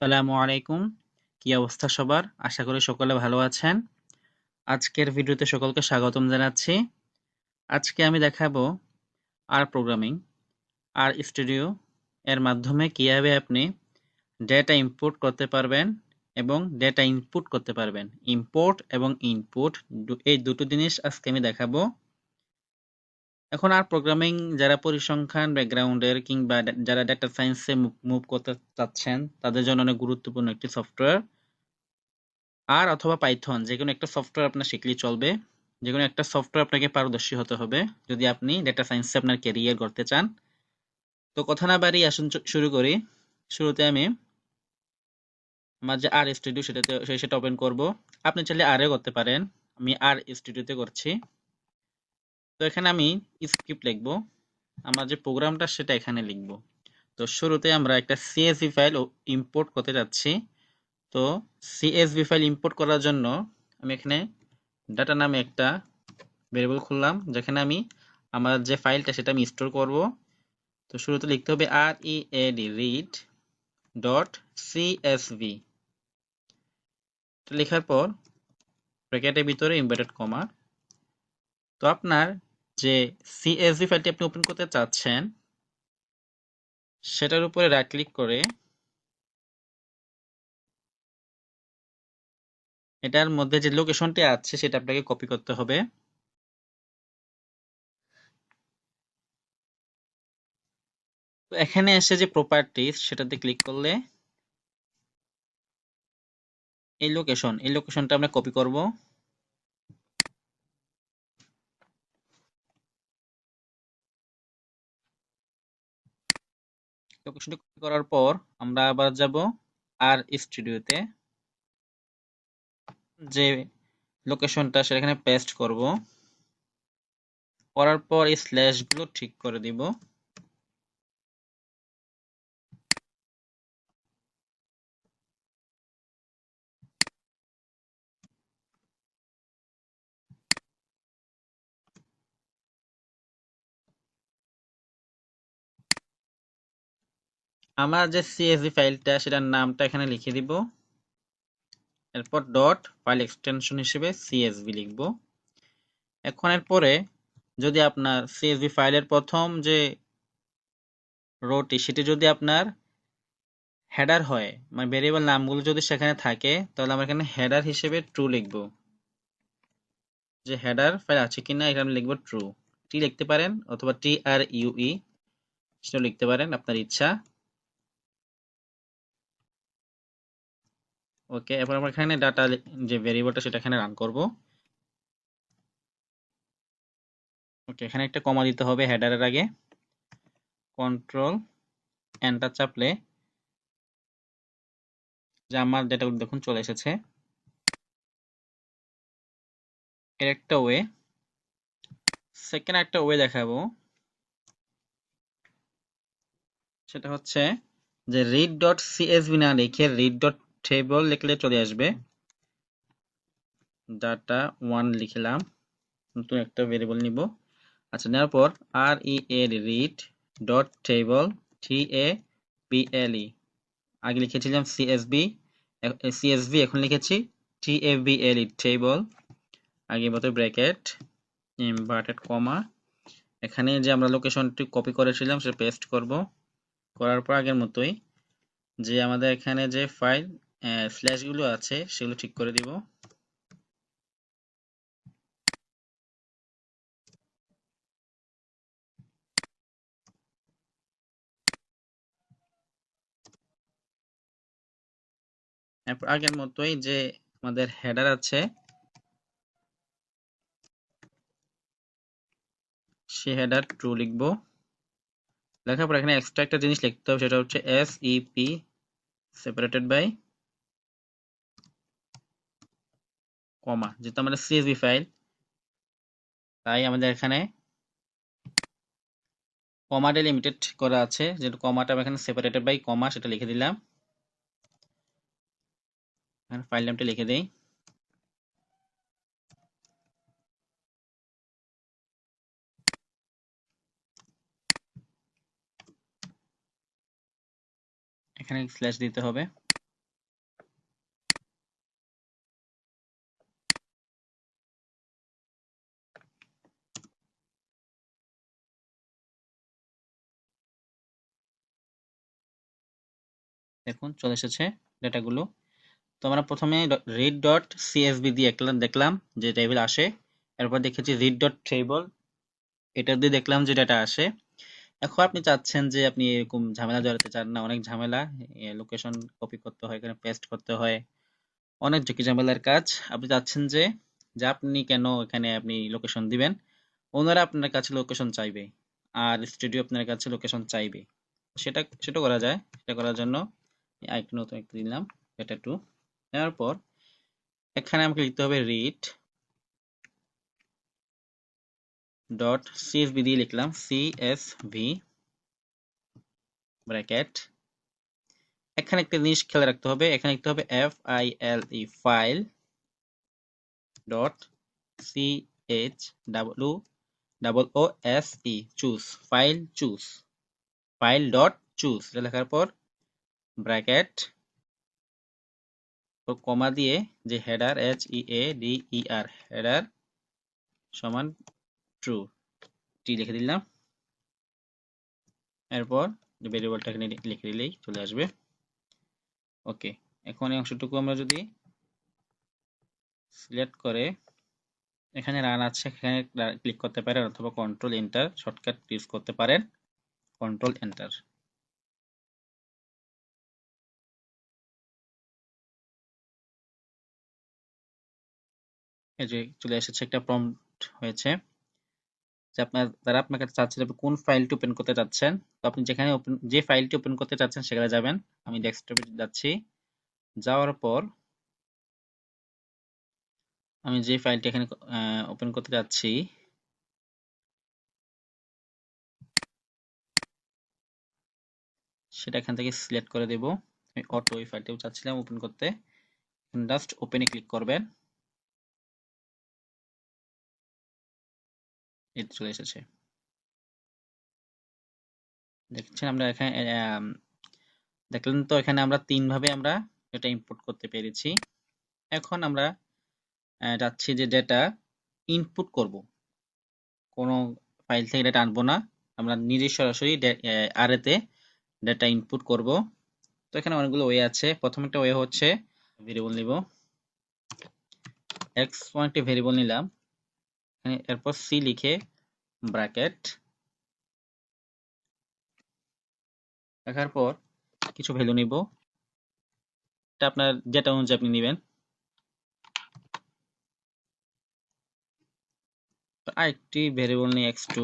আসসালামু আলাইকুম। কি অবস্থা সবার? আশা করি সকলে ভালো আছেন। আজকের ভিডিওতে সকলকে স্বাগতম জানাচ্ছি। আজকে আমি দেখাবো আর প্রোগ্রামিং, আর স্টুডিও এর মাধ্যমে কিভাবে আপনি ডেটা ইম্পোর্ট করতে পারবেন এবং ডেটা ইনপুট করতে পারবেন। ইম্পোর্ট এবং ইনপুট এই দুটো জিনিস আজকে আমি দেখাবো। এখন আর প্রোগ্রামিং যারা পরিসংখ্যান ব্যাকগ্রাউন্ডের কিংবা যারা ডেটা সায়েন্সে মুভ করতে চাচ্ছেন তাদের জন্য অনেক গুরুত্বপূর্ণ একটি সফটওয়্যার। আর অথবা পাইথন যেকোনো একটা সফটওয়্যার আপনার শিখলেই চলবে। যেকোনো একটা সফটওয়্যার আপনাকে পারদর্শী হতে হবে যদি আপনি ডেটা সায়েন্সে আপনার ক্যারিয়ার গড়তে চান। তো কথা না বাড়িয়ে আসুন শুরু করি। শুরুতে আমি আমার যে আর স্টুডিও সেটা ওপেন করব। আপনি চাইলে আর এ করতে পারেন, আমি আর স্টুডিওতে করছি। তো এখানে আমি স্ক্রিপ্ট লিখব, আমার যে প্রোগ্রামটা সেটা এখানে লিখব। তো শুরুতে আমরা একটা সিএসভি ফাইল ইম্পোর্ট করতে যাচ্ছি। তো সিএসভি ফাইল ইম্পোর্ট করার জন্য আমি এখানে ডাটা নামে একটা ভেরিয়েবল খুললাম, যেখানে আমি আমার যে ফাইলটা সেটা আমি স্টোর করব। তো শুরুতে লিখতে হবে read ডট সিএসভি। লেখার পর ব্র্যাকেটের ভিতরে ইনভার্টেড কমা। তো আপনার যে সিএসভি ফাইলটি আপনি ওপেন করতে চাচ্ছেন সেটার উপরে রাইট ক্লিক করে এটার মধ্যে যে লোকেশনটি আছে সেটা আপনাকে কপি করতে হবে। তো এখানে এসে যে প্রপার্টিজ সেটাতে ক্লিক করলে এই লোকেশনটা আমরা কপি করব। লোকেশনটি কপি করার পর আমরা আবার যাব আর স্টুডিওতে, যে লোকেশনটা সেখানে পেস্ট করব। করার পর এই স্ল্যাশ গুলো ঠিক করে দিব। আমার যে সিএসভি ফাইলটা সেটার নামটা এখানে লিখে দিব। এরপর ডট ফাইল এক্সটেনশন হিসেবে সিএসভি লিখব। এখন এর পরে যদি আপনার সিএসভি ফাইলের প্রথম যে রোটি সেটি যদি আপনার হেডার হয়, মানে ভেরিয়েবল নামগুলো যদি সেখানে থাকে, তাহলে আমরা এখানে হেডার হিসেবে ট্রু লিখব। যে হেডার ফাইল আছে কিনা এখানে লিখব ট্রু। টি লিখতে পারেন অথবা TRUE সেটা লিখতে পারেন, আপনার ইচ্ছা। ওকে, এরপর আমরা এখানে ডাটা যে ভেরিয়েবলটা সেটা এখানে রান করব। ওকে, এখানে একটা কমা দিতে হবে হেডারের আগে। কন্ট্রোল এন্টার চাপলে যে আমার ডেটাগুলো দেখুন চলে এসেছে। এর একটা ওয়ে, সেকেন্ড একটা ওয়ে দেখাবো। সেটা হচ্ছে যে read ডট সিএসভি না লিখে read ডট টেবল লিখলে চলে আসবে। ডাটা 1 লিখলাম, নতুন একটা ভেরিয়েবল নিব। আচ্ছা, নেওয়ার পর read ডট টেবল TABLE, আগে লিখেছিলাম সিএসভি, এখন লিখেছি TABLE টেবল, আগে মতো ব্র্যাকেট ইনভার্টেড কমা। এখানে যে আমরা লোকেশনটি কপি করেছিলাম সেটা পেস্ট করব। করার পর আগের মতোই যে আমাদের এখানে যে ফাইল স্ল্যাশ গুলো আছে সেগুলো ঠিক করে দিব। এরপর আগের মতোই যে আমাদের হেডার আছে সে হেডার ট্রু লিখব। লেখার পর এখানে এক্সট্রা একটা জিনিস লিখতে হবে, সেটা হচ্ছে SEP সেপারেটেড বাই কমা। যেহেতু আমাদের CSV ফাইল, তাই আমাদের এখানে কমা লিমিটেড করা আছে, যেহেতু কমাটা আমি এখানে সেপারেটেড বাই কমা সেটা লিখে দিলাম। এখানে ফাইল নামটা লিখে দেই। এখানে স্ল্যাশ দিতে হবে। দেখুন চলে এসেছে ডেটাগুলো। তো আমরা প্রথমে read ডট সিএসভি দিয়ে দেখলাম যে টেবিল আসে, এরপর দেখেছি read ডট টেবল, এটা দিয়ে দেখলাম যে ডাটা আসে। এখন আপনি চাচ্ছেন যে আপনি এরকম ঝামেলা জড়াতে চান না, অনেক ঝামেলা, লোকেশন কপি করতে হয়, এখানে পেস্ট করতে হয়, অনেক ঝুঁকি ঝামেলার কাজ। আপনি চাচ্ছেন যে যে আপনি কেন এখানে আপনি লোকেশন দিবেন, ওনারা আপনার কাছে লোকেশন চাইবে আর স্টুডিও আপনার কাছে লোকেশন চাইবে। সেটা সেটা করা যায়। সেটা করার জন্য আরেকটু নতুন একটা দিলাম, এটা 2। দেওয়ার পর এখানে আমাকে লিখতে হবে read ডট সিএসভি দিয়ে লিখলাম সিএসভি ব্র্যাকেট। এখানে একটা জিনিস খেয়াল রাখতে হবে, এখানে লিখতে হবে FILE file dot CHOOSE choose, file choose, file dot choose এটা লেখার পর ব্র্যাকেট ও কমা দিয়ে যে হেডার HEADER হেডার সমান ট্রু টি লিখে দিলাম। এরপর ভেরিয়েবলটা এখানে লিখে দিলেই চলে আসবে। ওকে, এখন এই অংশটুকু আমরা যদি সিলেক্ট করে এখানে রান আছে, এখানে ক্লিক করতে পারেন অথবা কন্ট্রোল এন্টার শর্টকাট ইউজ করতে পারেন, কন্ট্রোল এন্টার। এই যে চলে এসেছে, একটা প্রম্পট হয়েছে যে তারা আপনার কাছে চাচ্ছে আপনি কোন ফাইলটি ওপেন করতে চাচ্ছেন। তো আপনি যেখানে যে ফাইলটি ওপেন করতে চাচ্ছেন সেখানে যাবেন। আমি ডেস্কটপে যাচ্ছি, যাওয়ার পর আমি যে ফাইলটি এখানে ওপেন করতে যাচ্ছি সেটা এখান থেকে সিলেক্ট করে দেব। আমি অটো এই ফাইলটিও চাচ্ছিলাম ওপেন করতে, জাস্ট ওপেনে ক্লিক করবেন, এটা চলে এসেছে। দেখছেন আমরা এখানে দেখলেন তো, এখানে আমরা 3 ভাবে আমরা এটা ইম্পোর্ট করতে পেরেছি। এখন আমরা যাচ্ছি যে ডেটা ইনপুট করব, কোনো ফাইল থেকে ডেটা আনবো না, আমরা নিজে সরাসরি অ্যারেতে ডেটা ইনপুট করব। তো এখানে অনেকগুলো ওয়ে আছে। প্রথম একটা ওয়ে হচ্ছে ভেরিয়েবল নিব, x1 একটি ভেরিয়েবল নিলাম, এরপর সি লিখে ব্র্যাকেট রাখার পর কিছু ভ্যালু নিব, এটা আপনার ডেটা অনুযায়ী আপনি নেবেন। আরেকটি ভেরিয়েবল নিয়ে x2,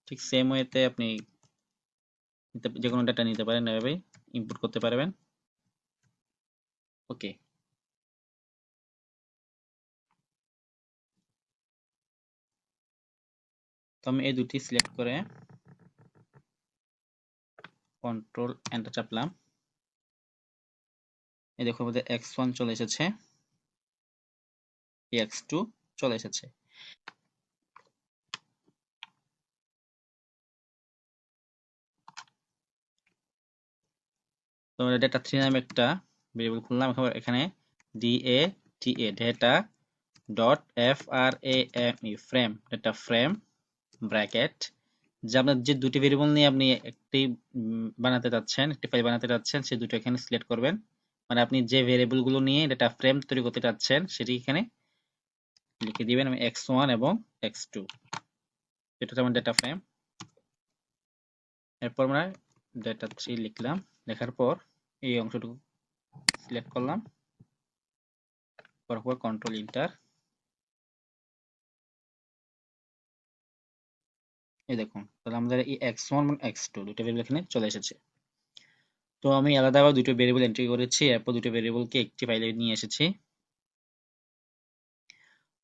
ঠিক সেম ওয়েতে আপনি যে কোনো ডাটা নিতে পারেন, এভাবে ইনপুট করতে পারবেন। ওকে, তো আমি এই দুটি সিলেক্ট করে কন্ট্রোল এন্টার চাপলাম। এই দেখো আমাদের x1 চলে এসেছে, x2 চলে এসেছে। তো আমরা ডেটা 3 নামে একটা ভেরিয়েবল খুললাম, এখানে DATA data dot FRAME frame, data frame bracket, যে আপনার যে দুটি ভেরিয়েবল নিয়ে আপনি একটি বানাতে যাচ্ছেন, একটি ফাইল বানাতে যাচ্ছেন, সেই দুটো এখানে সিলেক্ট করবেন। মানে আপনি যে ভেরিয়েবল গুলো নিয়ে ডেটা ফ্রেম তৈরি করতে যাচ্ছেন সেটি এখানে লিখে দিবেন। আমি x1 এবং x2, এটা যেমন ডেটা ফ্রেম। এরপর আমরা ডেটা 3 লিখলাম, লেখার পর এই অংশটুকু সিলেক্ট করলাম, করার পর কন্ট্রোল এন্টার। এই দেখুন, তাহলে আমাদের এই x1 এবং x2 দুটো ভেরিয়েবল এখানে চলে এসেছে। তো আমি আলাদাভাবে দুটো ভেরিয়েবল এন্ট্রি করেছি, এরপর দুটো ভেরিয়েবলকে একটি ফাইলে নিয়ে এসেছি।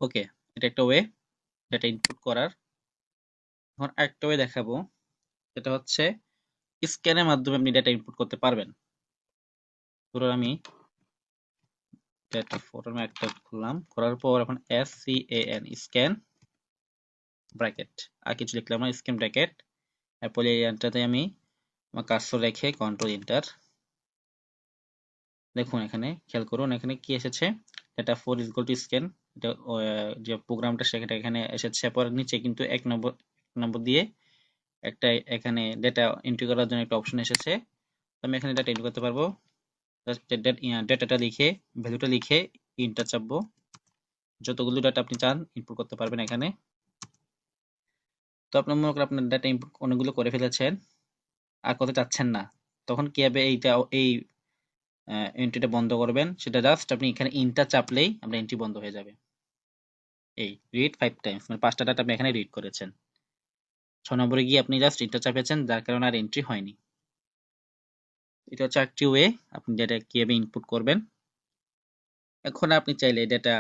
ওকে, এটা একটা ওয়ে ডেটা ইনপুট করার। এখন আরেকটা ওয়ে দেখাবো, সেটা হচ্ছে স্ক্যানের মাধ্যমে আপনি ডেটা ইনপুট করতে পারবেন। ধরুন আমি ডেটা ফটো একটা খুললাম, করার পর এখন SCAN স্ক্যান ব্র্যাকেট, আর কিছু লিখলাম না, স্ক্যান ব্র্যাকেট। এরপর এই এন্টারতে আমি আমার কার্সর রেখে কন্ট্রোল এন্টার। দেখুন এখানে খেয়াল করুন, এখানে কি এসেছে, data 4 is equal to scan, এটা যে প্রোগ্রামটা সেটা এখানে এসেছে। পরে নিচে কিন্তু 1 নম্বর দিয়ে একটা এখানে ডেটা এন্ট্রি করার জন্য একটা অপশন এসেছে। তো আমি এখানে ডাটা এন্ট্রি করতে পারবো। ডেটাটা লিখে ভ্যালুটা লিখে ইন্টার চাপবো। যতগুলো ডাটা আপনি চান ইনপুট করতে পারবেন এখানে। তো আপনার মনে করেন আপনার ডাটা ইনপুট অনেকগুলো করে ফেলেছেন, আর করতে চাচ্ছেন না, তখন কিভাবে এই এন্ট্রিটা বন্ধ করবেন? সেটা জাস্ট আপনি এখানে ইন্টার চাপলেই আপনার এন্ট্রি বন্ধ হয়ে যাবে। এই রিড 5 টাইমস, মানে 5টা ডাটা আপনি এখানে রিড করেছেন। 6 নম্বরে গিয়ে আপনি জাস্ট ইন্টার চাপেছেন, যার কারণে আর এন্ট্রি হয়নি। এটা হচ্ছে একটি ওয়ে আপনি ডেটা কিভাবে ইনপুট করবেন। এখন আপনি চাইলে ডেটা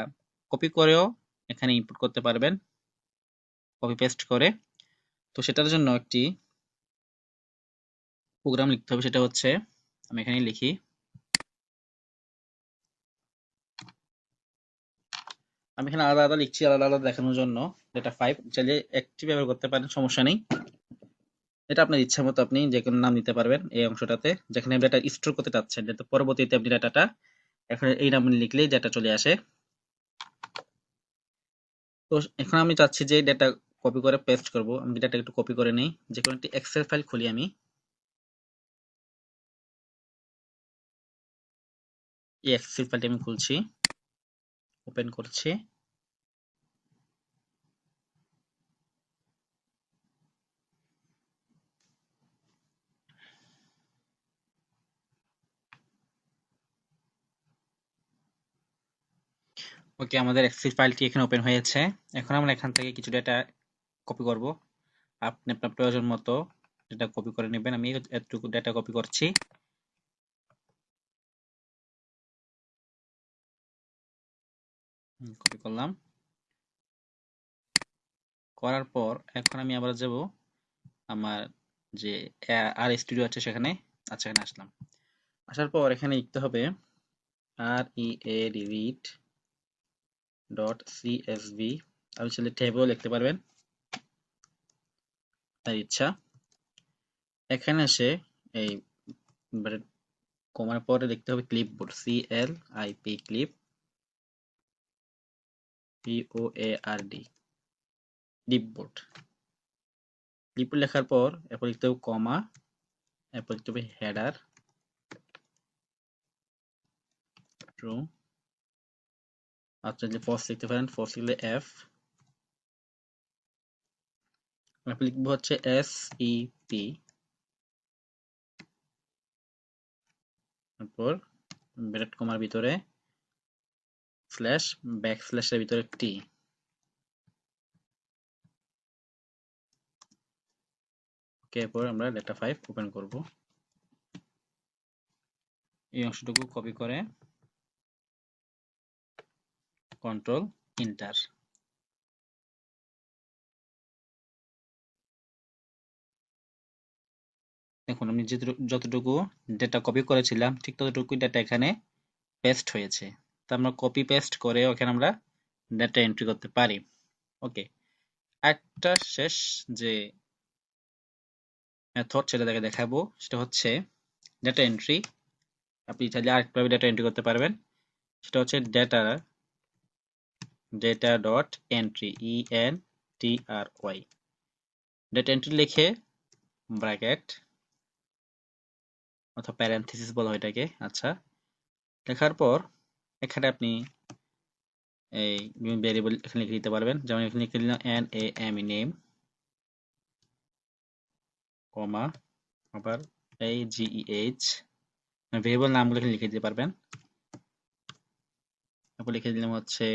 কপি করেও এখানে ইনপুট করতে পারবেন, কপি পেস্ট করে। তো সেটার জন্য একটি প্রোগ্রাম লিখতে হবে, সেটা হচ্ছে আমি এখানে লিখি। আমি এখানে আলাদা আলাদা লিখছি, আলাদা আলাদা দেখানোর জন্য। ডেটা 5 চাইলে একটি ব্যবহার করতে পারেন, সমস্যা নেই। এটা আপনার ইচ্ছা মতো আপনি যে কোনো নাম দিতে পারবেন এই অংশটাতে, যেখানে ডাটা স্টোর করতে চাচ্ছেন, যাতে পরবর্তীতে আপনি ডাটাটা এখন এই নাম লিখলেই ডাটা চলে আসে। তো এখন আমি চাচ্ছি যে ডাটা কপি করে পেস্ট করব। আমি ডাটা একটু কপি করে নেই, যে কোনো একটি এক্সেল ফাইল খুলি আমি। এই এক্সেল ফাইলটি আমি খুলছি, ওপেন করছি। ওকে, আমাদের এক্সেল ফাইলটি এখানে ওপেন হয়েছে। এখন আমরা এখান থেকে কিছু ডাটা কপি করব। আপনি আপনার প্রয়োজন মতো ডাটা কপি করে নেবেন। আমি এতটুকু ডাটা কপি করছি। কপি করলাম। করার পর এখন আমি আবার যাব আমার যে আর স্টুডিও আছে সেখানে। আচ্ছা, এখানে আসলাম। আসার পর এখানে লিখতে হবে read ডট সিএসভি। আপনি চাইলে ট্যাবেও লিখতে পারবেন, তার ইচ্ছা। এখানে এসে এই কমার পরে লিখতে হবে clipboard, CLIP, clip POARD, clipboard. Clipboard লেখার পর এরপর লিখতে হবে কমা, এরপর লিখতে হবে হেডার ট্রু। আচ্ছা, যে ফলস লিখতে পারেন, ফলস লিখলে F। এরপর লিখবো হচ্ছে SEP, তারপর ব্র্যাকেট কমার ভিতরে স্ল্যাশ, ব্যাক স্ল্যাশের ভিতরে T। ওকে, এরপর আমরা ডেটা 5 ওপেন করব। এই অংশটুকু কপি করে কন্ট্রোল এন্টার। দেখুন আমি যতটুকু ডেটা কপি করেছিলাম ঠিক ততটুকুই ডেটা এখানে পেস্ট হয়েছে। তো আমরা কপি পেস্ট করে ওখানে আমরা ডেটা এন্ট্রি করতে পারি। ওকে, একটা শেষ যে মেথড সেটা দেখাবো, সেটা হচ্ছে ডেটা এন্ট্রি। আপনি চাইলে আরেকভাবে ডেটা এন্ট্রি করতে পারবেন, সেটা হচ্ছে data dot entry, ENTRY। Data entry লিখে ব্র্যাকেট অথবা প্যারেনথেসিস বলা হয় এটাকে। আচ্ছা, লেখার পর এখানে আপনি এই বিভিন্ন ভেরিয়েবল এখানে লিখে দিতে পারবেন। যেমন এখানে লিখে দিলাম NAME, নেম, কমা, আবার AGEH, ভেরিয়েবল নামগুলো এখানে লিখে দিতে পারবেন। তারপর লিখে দিলাম হচ্ছে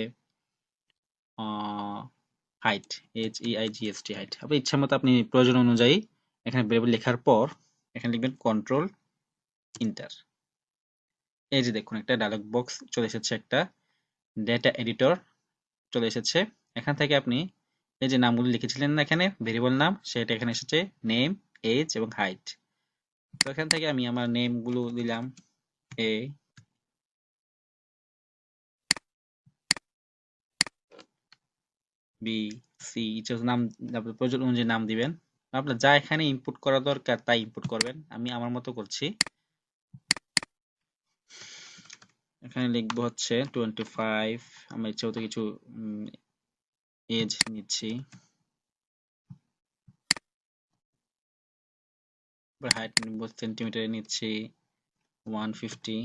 হাইট, HEIGST, হাইট। আপনি ইচ্ছা মতো আপনি প্রয়োজন অনুযায়ী এখানে ভেরিয়েবল লেখার পর এখানে লিখবেন কন্ট্রোল এন্টার। এই যে দেখুন একটা ডায়লগ বক্স চলে এসেছে, একটা ডেটা এডিটর চলে এসেছে। এখান থেকে আপনি এই যে নামগুলো লিখেছিলেন না এখানে ভেরিয়েবল নাম, সেটা এখানে এসেছে নেম, এজ এবং হাইট। তো এখান থেকে আমি আমার নেম গুলো দিলাম A, B, C, নাম প্রয়োজন অনুযায়ী নাম দিবেন। আপনার যা এখানে ইনপুট করা দরকার তাই ইনপুট করবেন। আমি আমার মতো করছি। এখানে লিখবো হচ্ছে 25। আমার ইচ্ছে মতো কিছু এজ নিচ্ছি, হাইট নিব সেন্টিমিটারে নিচ্ছি। 150,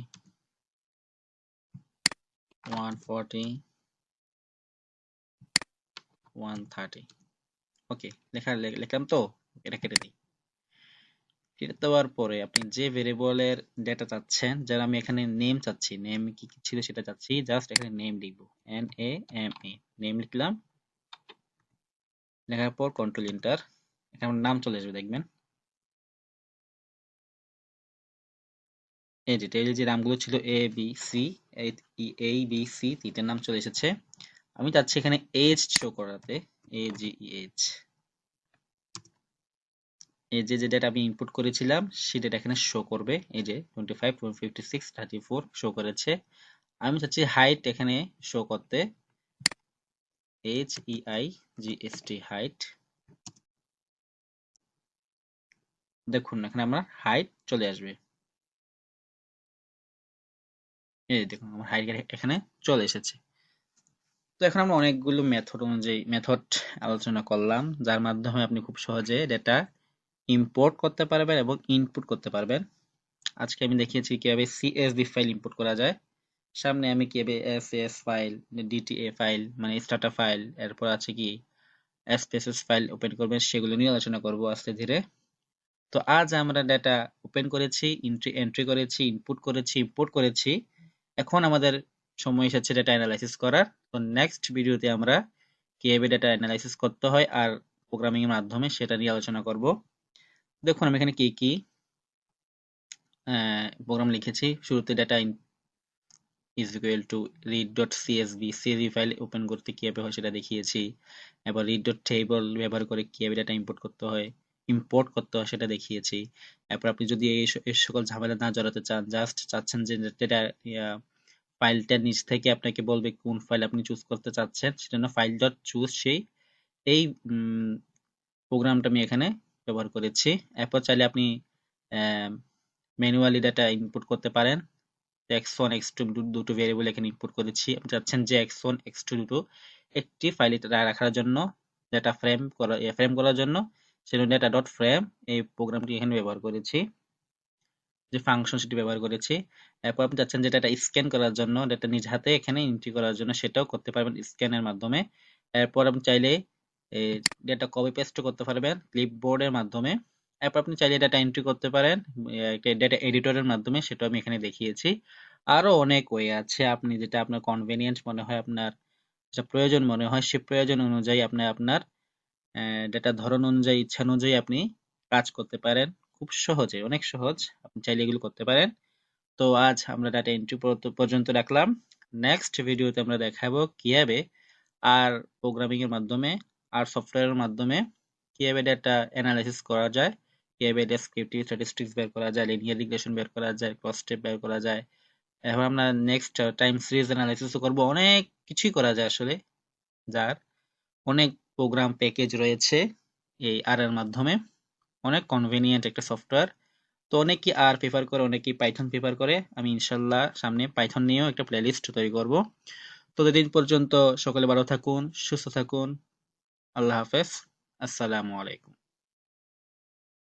140, 130। ওকে, লিখলাম তো, এটা কেটে দিই। কেটে দেওয়ার পরে আপনি যে ভেরিয়েবলের ডেটা চাচ্ছেন, যারা আমি এখানে নেম চাচ্ছি, নেম কি কি ছিল সেটা চাচ্ছি, জাস্ট এখানে নেম লিখবো, NAME, নেম লিখলাম। লেখার পর কন্ট্রোল এন্টার, এখানে আমার নাম চলে আসবে দেখবেন। এই যে টেবিলে যে নামগুলো ছিল ABC, ABC তিনটার নাম চলে এসেছে। আমি চাচ্ছি এখানে এজ শো করাতে, AGEH। এই যে ডেটা আমি ইনপুট করেছিলাম সেই ডেটা এখানে শো করবে। এই যে 25, 56, 34 শো করেছে। আমি চাচ্ছি হাইট এখানে শো করতে, HEIGHT, হাইট। দেখুন এখানে আমার হাইট চলে আসবে। এই দেখুন আমার হাইট এখানে চলে এসেছে। তো এখন আমরা অনেকগুলো মেথড আলোচনা করলাম, যার মাধ্যমে আপনি খুব সহজে ডেটা ইম্পোর্ট করতে পারবেন এবং ইনপুট করতে পারবেন। আজকে আমি দেখিয়েছি কিভাবে CSV ফাইল ইম্পোর্ট করা যায়। সামনে আমি কিভাবে SAS ফাইল, DTA ফাইল মানে স্টার্টার ফাইল, এরপর আছে কি SPSS ফাইল ওপেন করবেন, সেগুলো নিয়ে আলোচনা করব আস্তে ধীরে। তো আজ আমরা ডেটা ওপেন করেছি, এন্ট্রি করেছি, ইনপুট করেছি, ইম্পোর্ট করেছি। এখন আমাদের সময় এসেছে ডেটা অ্যানালাইসিস করার। তো নেক্সট ভিডিওতে আমরা কিভাবে ডেটা অ্যানালাইসিস করতে হয় আর প্রোগ্রামিং এর মাধ্যমে সেটা নিয়ে আলোচনা করব। দেখুন আমি এখানে কি কি প্রোগ্রাম লিখেছি। শুরুতে data is equal to read.csv file open করতে কিভাবে হয় সেটা দেখিয়েছি। এবার read.table ব্যবহার করে কিভাবে ডেটা ইম্পোর্ট করতে হয়, ইম্পোর্ট করতে হয় সেটা দেখিয়েছি। এরপর আপনি যদি এই সকল ঝামেলা না জড়াতে চান, জাস্ট চাচ্ছেন যে ডেটা ফাইলটার নিচ থেকে আপনাকে বলবে কোন ফাইল আপনি চুজ করতে চাচ্ছেন, সেজন্য ফাইল ডট চুজ এই প্রোগ্রামটা আমি এখানে ব্যবহার করেছি। এরপর চাইলে আপনি ম্যানুয়ালি ডেটা ইনপুট করতে পারেন। x1 x2 দুটো ভেরিয়েবল এখানে ইনপুট করেছি। আপনি চাচ্ছেন যে x1 x2 দুটো একটি ফাইলে রাখার জন্য, ডেটা ফ্রেম করার জন্য, সেজন্য ডেটা ডট ফ্রেম এই প্রোগ্রামটি এখানে ব্যবহার করেছি, যে ফাংশন সেটি ব্যবহার করেছি। এরপর আপনি চাচ্ছেন যে ডেটা স্ক্যান করার জন্য, ডেটা নিজ হাতে এখানে এন্ট্রি করার জন্য, সেটাও করতে পারবেন স্ক্যানের মাধ্যমে। এরপর আপনি চাইলে ডেটা কপি পেস্ট করতে পারবেন ক্লিপবোর্ডের মাধ্যমে। এরপর আপনি চাইলে ডেটা এন্ট্রি করতে পারেন একটা ডেটা এডিটরের মাধ্যমে, সেটাও আমি এখানে দেখিয়েছি। আরো অনেক ওয়ে আছে, আপনি যেটা আপনার কনভেনিয়েন্ট মনে হয়, আপনার যেটা প্রয়োজন মনে হয়, সে প্রয়োজন অনুযায়ী আপনি আপনার ডেটা ধরন অনুযায়ী, ইচ্ছা অনুযায়ী আপনি কাজ করতে পারেন খুব সহজে, অনেক সহজ। আপনি চাইলে এগুলো করতে পারেন। তো আজ আমরা ডাটা এন্ট্রি পর্যন্ত রাখলাম। নেক্সট ভিডিওতে আমরা দেখাবো কিভাবে আর প্রোগ্রামিং এর মাধ্যমে আর সফটওয়্যারের মাধ্যমে কিভাবে ডেটা অ্যানালাইসিস করা যায়, কিভাবে ডেসক্রিপটিভ স্ট্যাটিস্টিক্স বের করা যায়, লিনিয়ার রিগ্রেশন বের করা যায়, ক্রস স্টেপ বের করা যায়। এখন আমরা নেক্সট টাইম সিরিজ অ্যানালাইসিসও করব। অনেক কিছুই করা যায় আসলে, যার অনেক প্রোগ্রাম প্যাকেজ রয়েছে এই আর এর মাধ্যমে। অনেক কনভেনিয়েন্ট একটা সফটওয়্যার। তো অনেকেই আর প্রেফার করে, অনেকেই পাইথন প্রেফার করে। আমি ইনশাল্লাহ সামনে পাইথন নিয়েও একটা প্লেলিস্ট তৈরি করব। ততদিন পর্যন্ত সকলে ভালো থাকুন, সুস্থ থাকুন। আল্লাহ হাফেজ। আসসালামু আলাইকুম।